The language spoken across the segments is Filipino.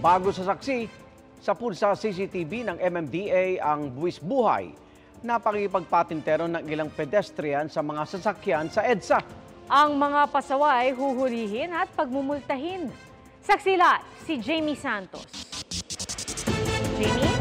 Bago sa saksi, sa pulsa CCTV ng MMDA ang buwis buhay na pakikipagpatintero ng ilang pedestrian sa mga sasakyan sa EDSA. Ang mga pasaway huhulihin at pagmumultahin. Saksila si Jamie Santos. Jamie?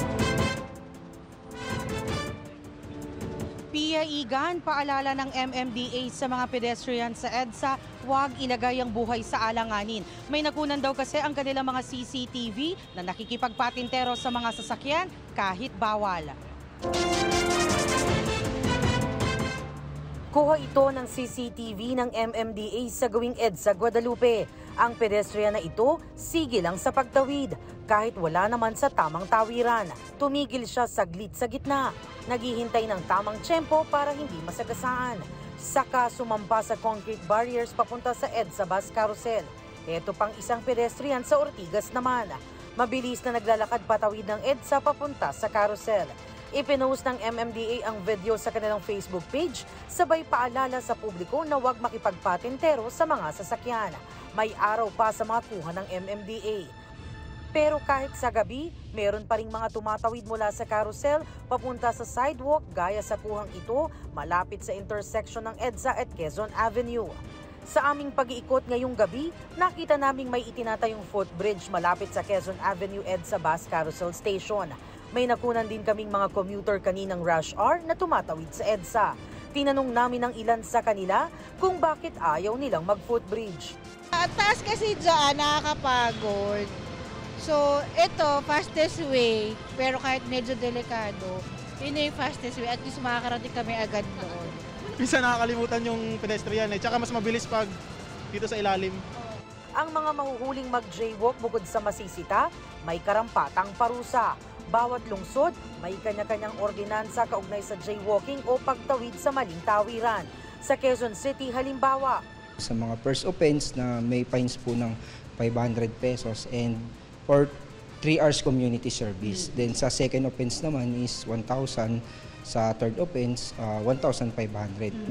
Pia Igan, paalala ng MMDA sa mga pedestrian sa EDSA, huwag ilagay ang buhay sa alanganin. May nakunan daw kasi ang kanilang mga CCTV na nakikipagpatintero sa mga sasakyan kahit bawal. Kuha ito ng CCTV ng MMDA sa gawing EDSA Guadalupe. Ang pedestrian na ito, sige lang sa pagtawid. Kahit wala naman sa tamang tawiran, tumigil siya saglit sa gitna. Naghihintay ng tamang tiyempo para hindi masagasaan. Saka sumampa sa concrete barriers papunta sa EDSA bus carousel. Ito pang isang pedestrian sa Ortigas naman. Mabilis na naglalakad patawid ng EDSA papunta sa carousel. Ipinost ng MMDA ang video sa kanilang Facebook page, sabay paalala sa publiko na huwag makipagpatintero sa mga sasakyan. May araw pa sa mga kuha ng MMDA. Pero kahit sa gabi, meron pa ring mga tumatawid mula sa carousel papunta sa sidewalk gaya sa kuhang ito malapit sa intersection ng EDSA at Quezon Avenue. Sa aming pag-iikot ngayong gabi, nakita naming may itinatayong footbridge malapit sa Quezon Avenue EDSA Bus Carousel Station. May nakunan din kaming mga commuter kaninang rush hour na tumatawid sa EDSA. Tinanong namin ng ilan sa kanila kung bakit ayaw nilang mag-footbridge. At taas kasi dyan, nakakapagod. So, ito, fastest way, pero kahit medyo delikado, yun yung fastest way. At least makakarating kami agad doon. Minsan nakakalimutan yung pedestrian tsaka mas mabilis pag dito sa ilalim. Ang mga mahuhuling mag-jaywalk bukod sa masisita, may karampatang parusa. Bawat lungsod, may kanya-kanyang ordinansa kaugnay sa jaywalking o pagtawid sa maling tawiran. Sa Quezon City, halimbawa, sa mga first offense na may fines po ng 500 pesos and or 3 hours community service. Then sa second offense naman is 1,000, sa third offense 1,500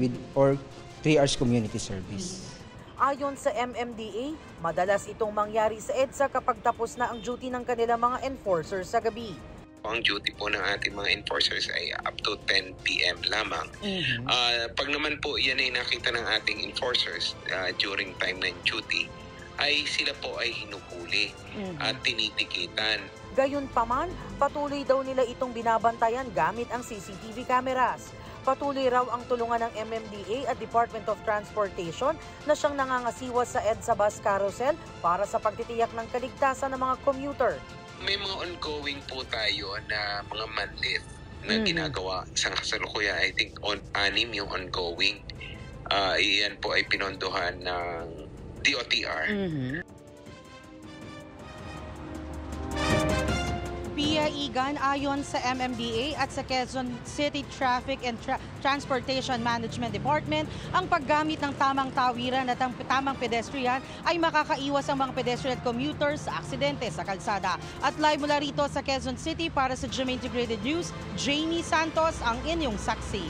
with or 3 hours community service. Ayon sa MMDA, madalas itong mangyari sa EDSA kapag tapos na ang duty ng kanilang mga enforcers sa gabi. Ang duty po ng ating mga enforcers ay up to 10 p.m. lamang. Pag naman po yan ay nakita ng ating enforcers during time ng duty, ay sila po ay hinuhuli at tinitikitan. Gayunpaman, patuloy daw nila itong binabantayan gamit ang CCTV cameras. Patuloy raw ang tulungan ng MMDA at Department of Transportation na siyang nangangasiwa sa EDSA Bus Carousel para sa pagtitiyak ng kaligtasan ng mga commuter. May mga ongoing po tayo na mga manlift na ginagawa sa kasalukuyan. I think 6 yung ongoing. Iyan po ay pinondohan ng DOTR. Pia Igan, ayon sa MMDA at sa Quezon City Traffic and Transportation Management Department, ang paggamit ng tamang tawiran at ang tamang pedestrian ay makakaiwas ang mga pedestrian at commuters sa aksidente sa kalsada. At live mula rito sa Quezon City para sa GMA Integrated News, Jamie Santos ang inyong saksi.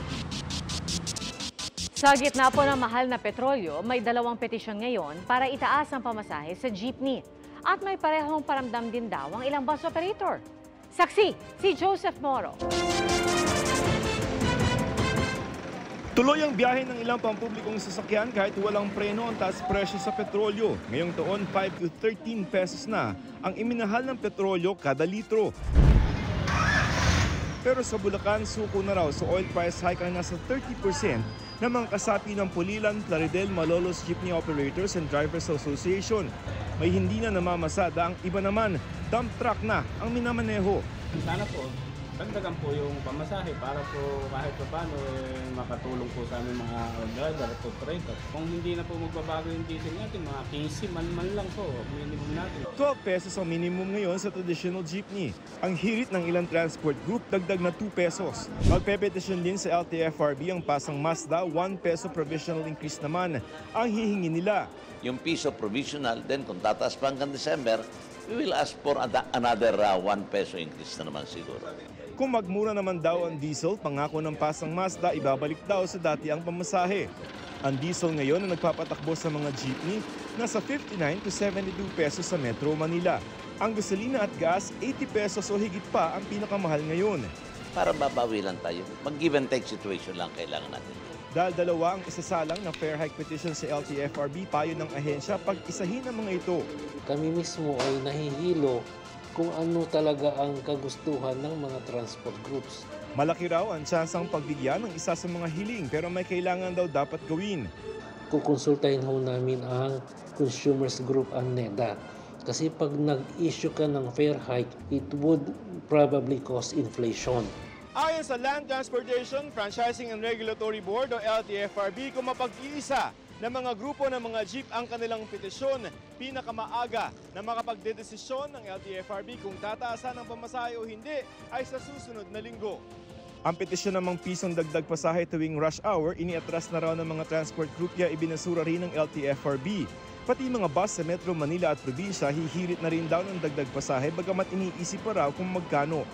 Sa gitna po ng mahal na petrolyo, may 2 petisyon ngayon para itaas ang pamasahe sa jeepney. At may parehong paramdam din daw ang ilang bus operator. Saksi, si Joseph Moro. Tuloy ang biyahe ng ilang pampublikong sasakyan kahit walang preno ang taas presyo sa petrolyo. Ngayong taon, 5 to 13 pesos na ang iminahal ng petrolyo kada litro. Pero sa Bulacan, suko na raw sa oil price hike ang nasa 30% ng mga kasapi ng Pulilan, Plaridel, Malolos Jeepney Operators and Drivers Association. May hindi na namamasada, ang iba naman, dump truck na ang minamaneho. Sana po, dagdagan po yung pamasahe para po kahit paano makatulong po sa aming mga driver at operator. Kung hindi na po magbabago yung diesel natin, mga 15 man lang po, minimum natin. 12 pesos ang minimum ngayon sa traditional jeepney. Ang hirit ng ilang transport group, dagdag na 2 pesos. Magpepetisyon din sa LTFRB ang pasang Mazda, 1 peso provisional increase naman ang hihingi nila. Yung piso provisional, then kung tataas pa hanggang December, we will ask for another 1 peso increase na naman siguro. Kung magmura naman daw ang diesel, pangako ng pasang Mazda, ibabalik daw sa dati ang pamasahe. Ang diesel ngayon na nagpapatakbo sa mga jeepney, nasa 59 to 72 pesos sa Metro Manila. Ang gasolina at gas, 80 pesos o higit pa ang pinakamahal ngayon. Para babawi lang tayo. Mag-give and take situation lang kailangan natin. Dahil dalawa ang isasalang na fair hike petition sa LTFRB, payo ng ahensya pag-isahin ang mga ito. Kami mismo ay nahihilo kung ano talaga ang kagustuhan ng mga transport groups. Malaki raw ang tsansang pagbigyan ng isa sa mga hiling pero may kailangan daw dapat gawin. Kukonsultahin ho namin ang consumers group ang NEDA. Kasi pag nag-issue ka ng fair hike, it would probably cause inflation. Ayon sa Land Transportation, Franchising and Regulatory Board o LTFRB, kung mapag-iisa ng mga grupo ng mga jeep ang kanilang petisyon, pinakamaaga na makapagdedesisyon ng LTFRB kung tataasan ang pamasahe o hindi ay sa susunod na linggo. Ang petisyon namang pisong dagdag pasahe tuwing rush hour, iniatras na raw ng mga transport group kaya ibinasura rin ng LTFRB. Pati mga bus sa Metro Manila at probinsya, hihirit na rin daw ng dagdag pasahe bagamat iniisip pa raw kung magkano.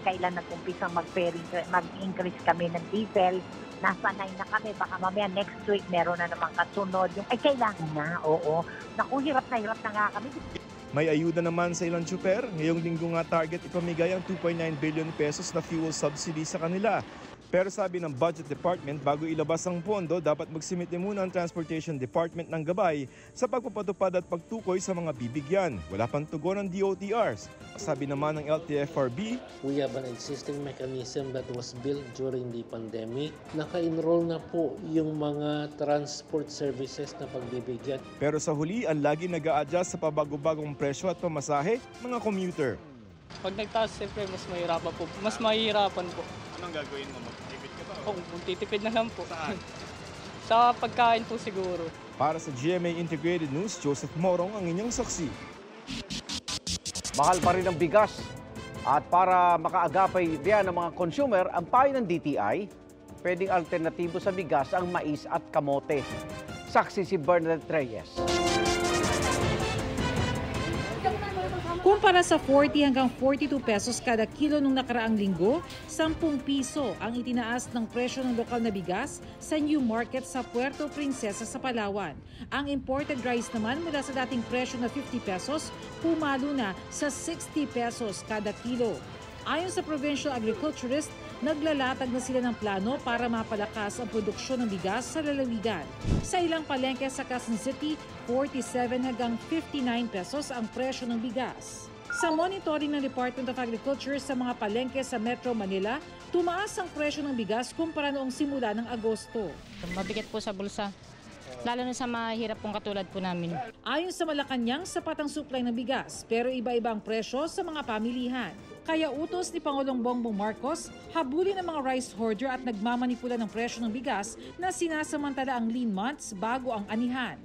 Kailan nag-umpisang mag-increase kami ng diesel, nasanay na kami, baka mamaya next week meron na namang kasunod. Ay kailangan na, oo. Naku, hirap na nga kami. May ayuda naman sa ilang tsuper. Ngayong linggo nga target ipamigay ang 2.9 billion pesos na fuel subsidy sa kanila. Pero sabi ng Budget Department, bago ilabas ang pondo, dapat magsimite muna ang Transportation Department ng gabay sa pagpapatupad at pagtukoy sa mga bibigyan. Wala pang tugon ng DOTRs. Sabi naman ng LTFRB, We have an existing mechanism that was built during the pandemic. Naka-enroll na po yung mga transport services na pagbibigyan. Pero sa huli, ang lagi nag-a-adjust sa pabago-bagong presyo at pamasahe, mga commuter. Pag nagtaas, siyempre mas mahirapan po. Mas mahirapan po. Anong gagawin mo? Magtitipid ka ba? Oo, magtitipid na lang po. Saan? Sa pagkain po siguro. Para sa GMA Integrated News, Joseph Morong ang inyong saksi. Mahal pa rin ang bigas. At para makaagapay diyan ng mga consumer, ang payo ng DTI, pwedeng alternatibo sa bigas ang mais at kamote. Saksi si Bernadette Reyes. Kumpara sa 40 hanggang 42 pesos kada kilo nung nakaraang linggo, 10 piso ang itinaas ng presyo ng lokal na bigas sa New Market sa Puerto Princesa sa Palawan. Ang imported rice naman mula sa dating presyo na 50 pesos, pumalo na sa 60 pesos kada kilo. Ayon sa provincial agriculturist, naglalatag na sila ng plano para mapalakas ang produksyon ng bigas sa lalawigan. Sa ilang palengke sa Quezon City, 47 hanggang 59 pesos ang presyo ng bigas. Sa monitoring ng Department of Agriculture sa mga palengke sa Metro Manila, tumaas ang presyo ng bigas kumpara noong simula ng Agosto. Mabigat po sa bulsa, lalo na sa mahirap pong katulad po namin. Ayon sa Malacanang, sapat ang supply ng bigas, pero iba-iba ang presyo sa mga pamilihan. Kaya utos ni Pangulong Bongbong Marcos, habulin ang mga rice hoarder at nagmamanipula ng presyo ng bigas na sinasamantala ang lean months bago ang anihan.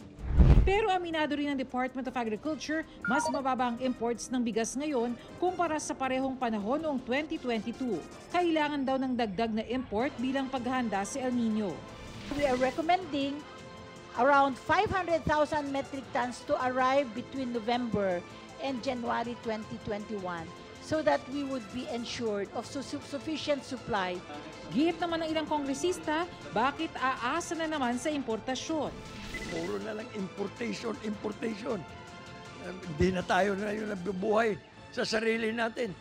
Pero aminado rin ng Department of Agriculture, mas mababa ang imports ng bigas ngayon kumpara sa parehong panahon noong 2022. Kailangan daw ng dagdag na import bilang paghahanda sa El Nino. We are recommending around 500,000 metric tons to arrive between November and January 2021 so that we would be ensured of sufficient supply. Giit naman ng ilang kongresista, bakit aasa na naman sa importasyon? Puro na lang importation. Hindi na tayo na yung nabubuhay sa sarili natin.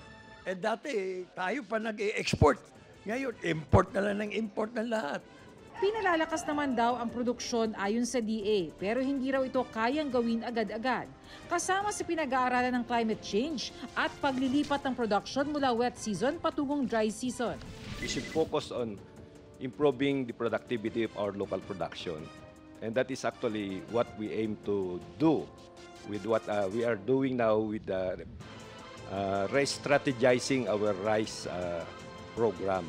Dati tayo pa nag-i-export. Ngayon, import na lang ng import ng lahat. Pinalalakas naman daw ang produksyon ayon sa DA, pero hindi raw ito kayang gawin agad-agad. Kasama sa pinag-aaralan ng climate change at paglilipat ng production mula wet season patungong dry season. We should focus on improving the productivity of our local production. And that is actually what we aim to do with what we are doing now with re-strategizing our rice program.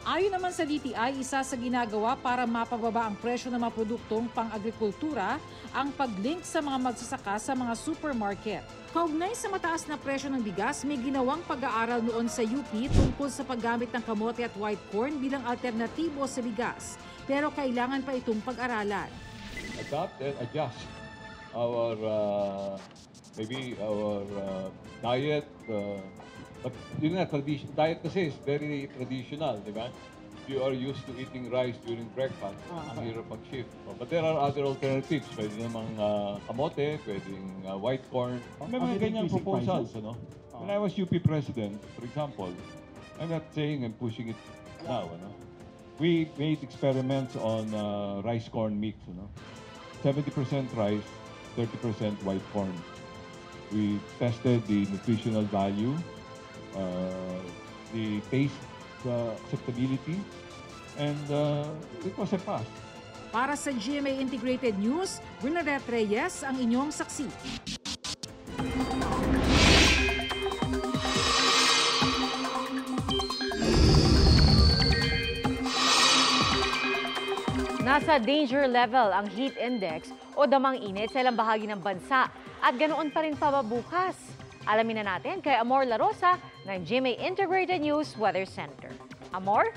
Ayon naman sa DTI, isa sa ginagawa para mapababa ang presyo ng mga produktong pang-agrikultura ang pag-link sa mga magsasaka sa mga supermarket. Kaugnay sa mataas na presyo ng bigas, may ginawang pag-aaral noon sa UP tungkol sa paggamit ng kamote at white corn bilang alternatibo sa bigas. Pero kailangan pa itong pag-aralan. Adapt and adjust our maybe our diet. But yun nga, diet kasi is very traditional, di ba? you are used to eating rice during breakfast, ang hirap mag-shift. But there are other alternatives. Pwede namang kamote, pwedeng white corn. May mga ganyang proposals, ano? When I was UP president, for example, I'm not saying I'm pushing it now, ano? We made experiments on rice corn mix, ano? 70% rice, 30% white corn. We tested the nutritional value, the taste, acceptability, and it was a pass. Para sa GMA Integrated News, Bernadette Reyes ang inyong saksi. Nasa danger level ang heat index o damang init sa ilang bahagi ng bansa at ganoon pa rin pababukas. Alamin na natin kay Amor La Rosa ng GMA Integrated News Weather Center. Amor?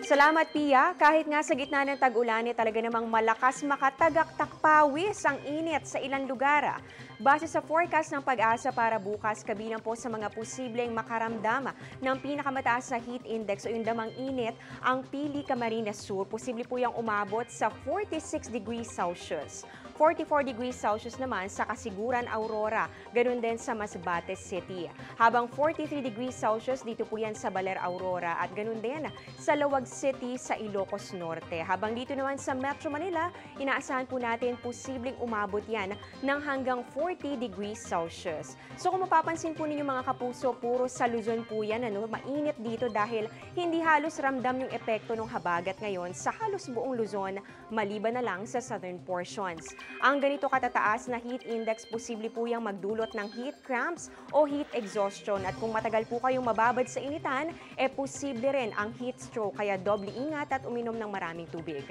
Salamat, Pia. Kahit nga sa gitna ng tag-ulan, talaga namang malakas makatagaktak pawis ang init sa ilang lugar. Base sa forecast ng Pag-asa para bukas, kabilang po sa mga posibleng makaramdam ng pinakamataas na heat index o yung damang init, ang Pili, Camarines Sur. Posible po yung umabot sa 46 degrees Celsius. 44 degrees Celsius naman sa Kasiguran, Aurora, ganun din sa Masbate City. Habang 43 degrees Celsius dito po yan sa Baler, Aurora at ganun din sa Lawag City sa Ilocos Norte. Habang dito naman sa Metro Manila, inaasahan po natin posibleng umabot yan ng hanggang 40 degrees Celsius. So kung mapapansin po ninyo mga kapuso, puro sa Luzon po yan, mainit dito dahil hindi halos ramdam yung epekto ng habagat ngayon sa halos buong Luzon, maliban na lang sa southern portions. Ang ganito katataas na heat index, posible po yung magdulot ng heat cramps o heat exhaustion. At kung matagal po kayong mababad sa initan, posible rin ang heat stroke. Kaya doble ingat at uminom ng maraming tubig.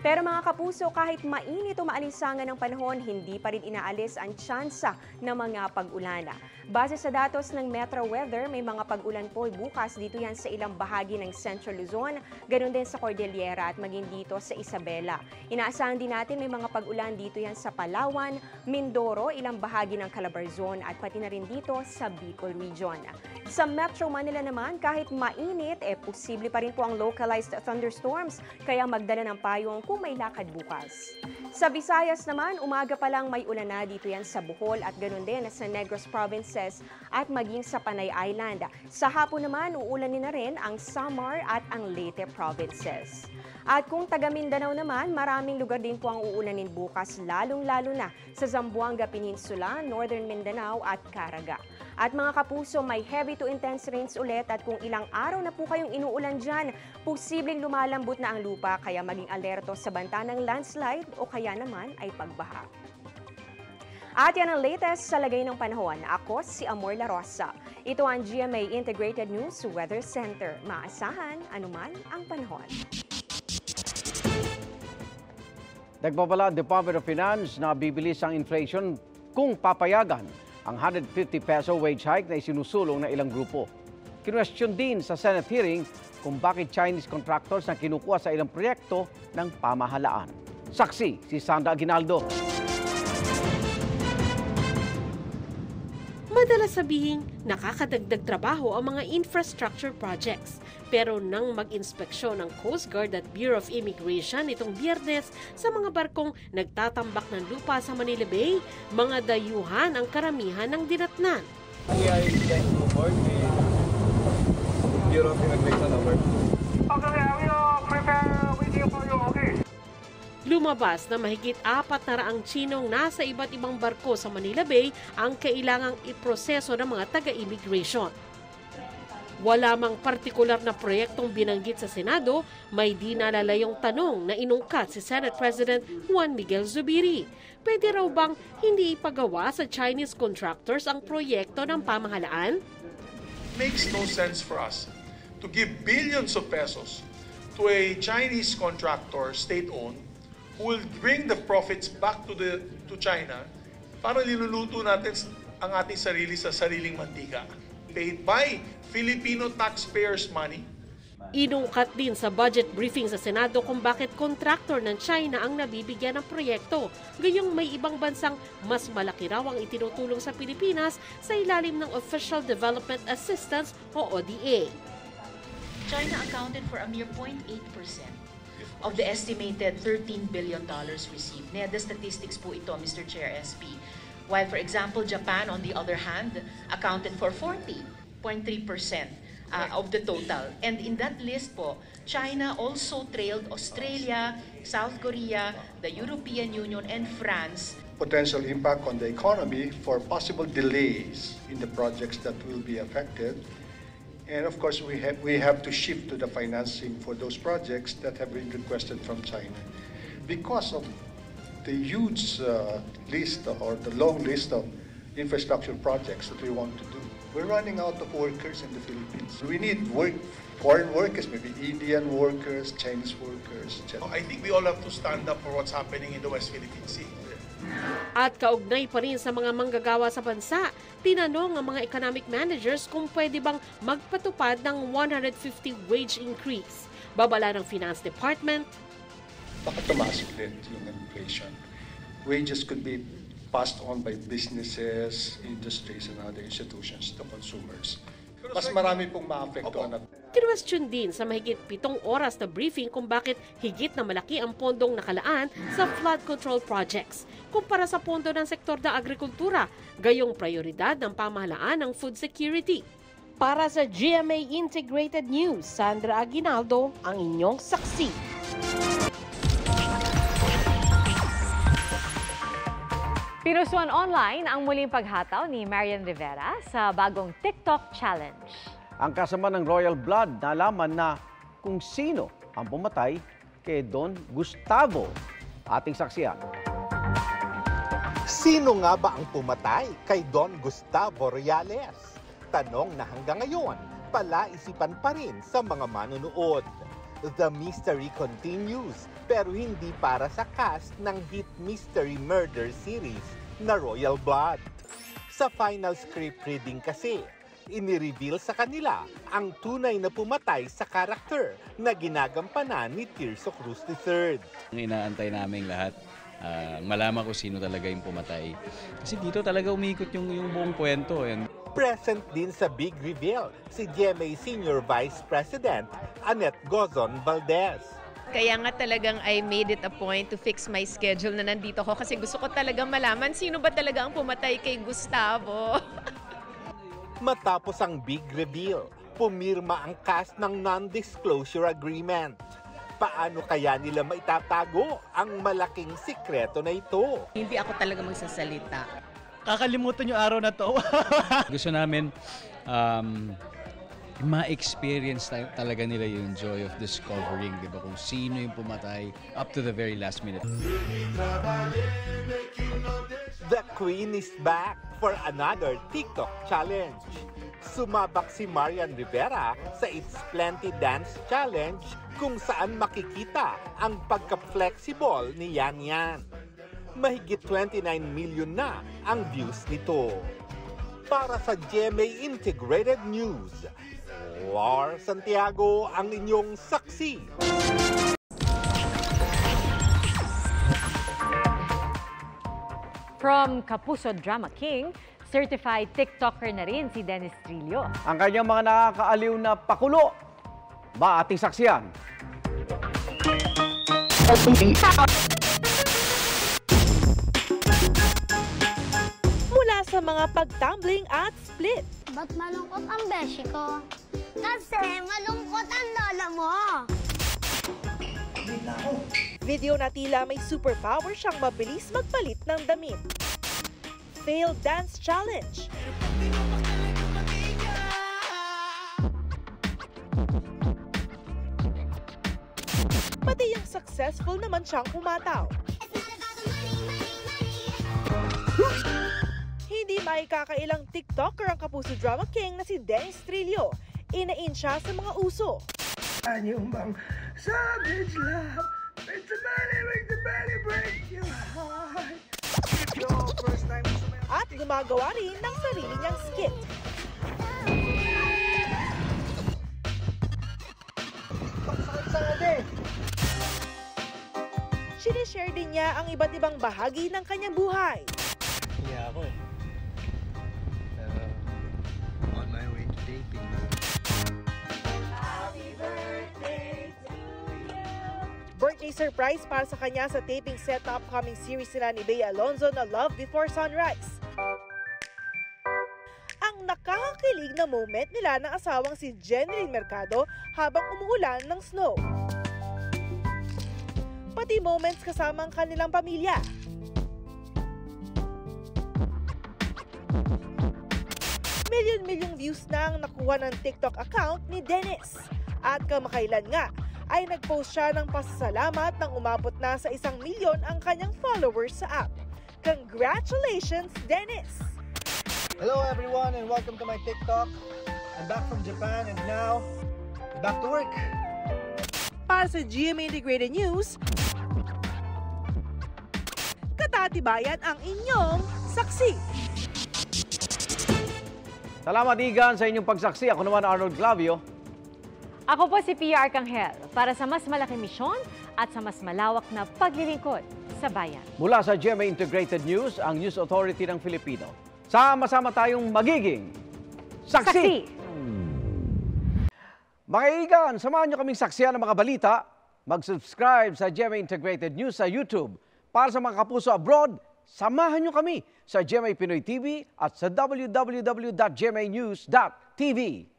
Pero mga kapuso, kahit mainit o maalinsangan ng panahon, hindi pa rin inaalis ang tsansa ng mga pag-ulan. Base sa datos ng Metro Weather, may mga pag-ulan po bukas dito yan sa ilang bahagi ng Central Luzon, ganoon din sa Cordillera at maging dito sa Isabela. Inaasahan din natin may mga pag-ulan dito yan sa Palawan, Mindoro, ilang bahagi ng Calabarzon at pati na rin dito sa Bicol Region. Sa Metro Manila naman, kahit mainit, posible pa rin po ang localized thunderstorms, kaya magdala ng payong kung may lakad bukas. Sa Visayas naman, umaga pa lang may ulan na dito yan sa Bohol at ganoon din sa Negros Provinces at maging sa Panay Island. Sa hapon naman, uulanin na rin ang Samar at ang Leyte Provinces. At kung taga Mindanao naman, maraming lugar din po ang uulanin bukas, lalong-lalo na sa Zamboanga Peninsula, Northern Mindanao at Caraga. At mga kapuso, may heavy to intense rains ulit at kung ilang araw na po kayong inuulan dyan, posibleng lumalambot na ang lupa kaya maging alerto sa banta ng landslide o kaya naman ay pagbaha. At yan ang latest sa lagay ng panahon. Ako si Amor La Rosa. Ito ang GMA Integrated News Weather Center. Maasahan anuman ang panahon. Nagbabala ang Department of Finance na bibilis ang inflation kung papayagan ang 150 peso wage hike na isinusulong ng ilang grupo. Kinwestiyon din sa Senate hearing kung bakit Chinese contractors na kinukuha sa ilang proyekto ng pamahalaan. Saksi si Sandra Aguinaldo. Madalas sabihin, nakakadagdag trabaho ang mga infrastructure projects. Pero nang mag-inspeksyon ng Coast Guard at Bureau of Immigration itong Biyernes sa mga barkong nagtatambak ng lupa sa Manila Bay, mga dayuhan ang karamihan ng dinatnan. Bureau of Immigration over. Lumabas na mahigit 400 Tsinong nasa iba't ibang barko sa Manila Bay ang kailangang iproseso ng mga taga-immigration. Wala mang partikular na proyektong binanggit sa Senado, may di nalalayong tanong na inungkat si Senate President Juan Miguel Zubiri. Pwede raw bang hindi ipagawa sa Chinese contractors ang proyekto ng pamahalaan? Makes no sense for us to give billions of pesos to a Chinese contractor, state-owned, who will bring the profits back to China para niluluto natin ang ating sarili sa sariling mantika. Paid by Filipino taxpayers' money. Inungkat din sa budget briefing sa Senado kung bakit contractor ng China ang nabibigyan ng proyekto. Gayong may ibang bansang mas malaki raw ang itinutulong sa Pilipinas sa ilalim ng Official Development Assistance o ODA. China accounted for a mere 0.8% of the estimated $13 billion received. NEDA statistics po ito, Mr. Chair, SP. While, for example, Japan, on the other hand, accounted for 40.3% of the total. And in that list po, China also trailed Australia, South Korea, the European Union, and France. Potential impact on the economy for possible delays in the projects that will be affected. And of course, we have to shift to the financing for those projects that have been requested from China. Because of the huge list or the long list of infrastructure projects that we want to do. We're running out of workers in the Philippines. We need foreign workers, maybe Indian workers, Chinese workers, etc. I think we all have to stand up for what's happening in the West Philippine Sea. At kaugnay pa rin sa mga manggagawa sa bansa, tinanong ang mga economic managers kung pwede bang magpatupad ng 150 wage increase. Babala ng Finance Department, baka tumaas ulit yung inflation. Wages could be passed on by businesses, industries, and other institutions to consumers. Mas marami pong maapektuhan. Kinwestiyon din sa mahigit 7 oras na briefing kung bakit higit na malaki ang pondong nakalaan sa flood control projects kumpara sa pondo ng sektor ng agrikultura, gayong prioridad ng pamahalaan ng food security. Para sa GMA Integrated News, Sandra Aguinaldo, ang inyong saksi. Pinusuan online ang muling paghataw ni Marian Rivera sa bagong TikTok Challenge. Ang kasama ng Royal Blood nalaman na kung sino ang pumatay kay Don Gustavo. Ating saksiyan. Sino nga ba ang pumatay kay Don Gustavo Reales? Tanong na hanggang ngayon, palaisipan pa rin sa mga manunood. The mystery continues, pero hindi para sa cast ng hit mystery murder series na Royal Blood. Sa final script reading kasi, inireveal sa kanila ang tunay na pumatay sa karakter na ginagampanan ni Tirso Cruz III. Inaantay namin lahat, malaman kung sino talaga yung pumatay. Kasi dito talaga umikot yung buong kwento. Present din sa big reveal si GMA Senior Vice President Annette Gozon Valdez. Kaya nga talagang I made it a point to fix my schedule na nandito ko kasi gusto ko talagang malaman sino ba talaga ang pumatay kay Gustavo. Matapos ang big reveal, pumirma ang cast ng non-disclosure agreement. Paano kaya nila maitatago ang malaking sikreto na ito? Hindi ako talaga magsasalita. Kakalimutan yung araw na to. Gusto namin ma-experience talaga nila yung joy of discovering, di ba? Kung sino yung pumatay up to the very last minute. The Queen is back for another TikTok challenge. Sumabak si Marian Rivera sa It's Plenty Dance Challenge kung saan makikita ang pagka-flexible ni Yan Yan. Mahigit 29 million na ang views nito. Para sa GMA Integrated News, Lar Santiago ang inyong saksi. From Kapuso Drama King, certified TikToker na rin si Dennis Trillo. Ang kanyang mga nakakaaliw na pakulo. Ba ating saksiyan? Mula sa mga pagtumbling at split. Ba't malungkot ang beshi ko? Kasi malungkot ang lola mo. Video na tila may superpower siyang mabilis magpalit ng damit. Failed Dance Challenge. Pati yung successful naman siyang kumataw. Hindi maikakailang TikToker ang Kapuso Drama King na si Dennis Trillo. Inain siya sa mga uso. Yung bang savage love, make the belly break your heart. At gumagawa rin ng sarili niyang skit. Sinishare din niya ang iba't ibang bahagi ng kanyang buhay. Iya ako eh. Pero on my way to dating. Happy may surprise para sa kanya sa taping set na upcoming series nila ni Bea Alonzo na Love Before Sunrise. Ang nakakakilig na moment nila ng asawang si Jenryn Mercado habang umuulan ng snow. Pati moments kasama ang kanilang pamilya. Milyon-milyong views na ang nakuha ng TikTok account ni Dennis. At kamakailan nga ay nag-post siya ng pasasalamat nang umabot na sa 1 milyon ang kanyang followers sa app. Congratulations, Dennis! Hello everyone and welcome to my TikTok. I'm back from Japan and now back to work. Para sa GMA Integrated News, katatibayan ang inyong saksi. Salamat, Igan, sa inyong pagsaksi. Ako naman, Arnold Clavio. Ako po si Pia Arcangel para sa mas malaking misyon at sa mas malawak na paglilingkod sa bayan. Mula sa GMA Integrated News, ang News Authority ng Filipino. Sama-sama tayong magiging saksi! Mga Igan, samahan nyo kaming saksiyan ng mga balita. Mag-subscribe sa GMA Integrated News sa YouTube. Para sa mga kapuso abroad, samahan nyo kami sa GMA Pinoy TV at sa www.gmanews.tv.